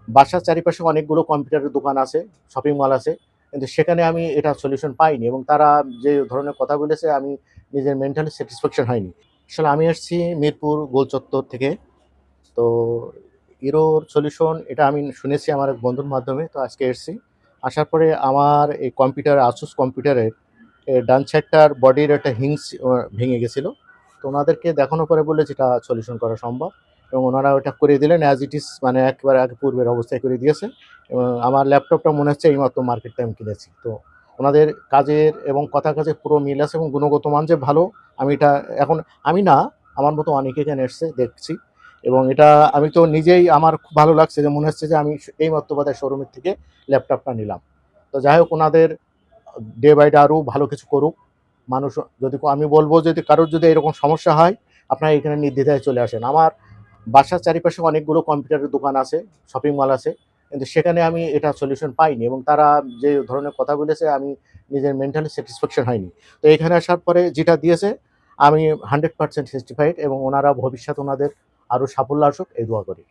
বাসার চারিপাশে অনেকগুলো কম্পিউটারের দোকান আছে, শপিং মল আছে। কিন্তু সেখানে আমি এটা সলিউশন পাইনি এবং তারা যে ধরনের কথা বলেছে আমি নিজের মেন্টালি স্যাটিসফ্যাকশন হয়নি। আসলে আমি আসছি মিরপুর গোল চত্বর থেকে। তো এরোর সলিউশন এটা আমি শুনেছি আমার এক বন্ধুর মাধ্যমে। তো আজকে এসেছি। আসার পরে আমার এই কম্পিউটার আসুস কম্পিউটারের ডান সাইডটার বডির একটা হিংস ভেঙে গেছিল। তো ওনাদেরকে দেখানোর পরে বললে যেটা সলিউশন করা সম্ভব এবং ওনারা ওটা করে দিলেন অ্যাজ ইট ইজ, মানে একেবারে আগে পূর্বের অবস্থায় করে দিয়েছে এবং আমার ল্যাপটপটা মনে হচ্ছে এইমাত্র মার্কেট টাইম কিনেছি। তো ওনাদের কাজের এবং কথা কাজের পুরো মিল আছে এবং গুণগত মান যে ভালো, আমি এটা এখন আমি না, আমার মতো অনেকে এখানে এসছে দেখছি এবং এটা আমি তো নিজেই আমার খুব ভালো লাগছে যে মনে হচ্ছে যে আমি এইমাত্র বোধহয় শোরুমের থেকে ল্যাপটপটা নিলাম। তো যাই হোক, ওনাদের ডে বাই ডে আরও ভালো কিছু করুক। মানুষ যদি আমি বলবো যদি কারোর যদি এরকম সমস্যা হয়, আপনারা এখানে নির্দ্বিধায় চলে আসেন। আমার বাসার চারিপাশে অনেকগুলো কম্পিউটারের দোকান আছে, শপিং মল আছে। কিন্তু সেখানে আমি এটা সলিউশন পাইনি এবং তারা যে ধরনের কথা বলেছে আমি নিজের মেন্টালি স্যাটিসফ্যাকশন হয়নি। তো এখানে আসার পরে যেটা দিয়েছে আমি 100% স্যাটিসফাইড এবং ওনারা ভবিষ্যতে ওনাদের আরও সাফল্য আসুক এই দোয়া করি।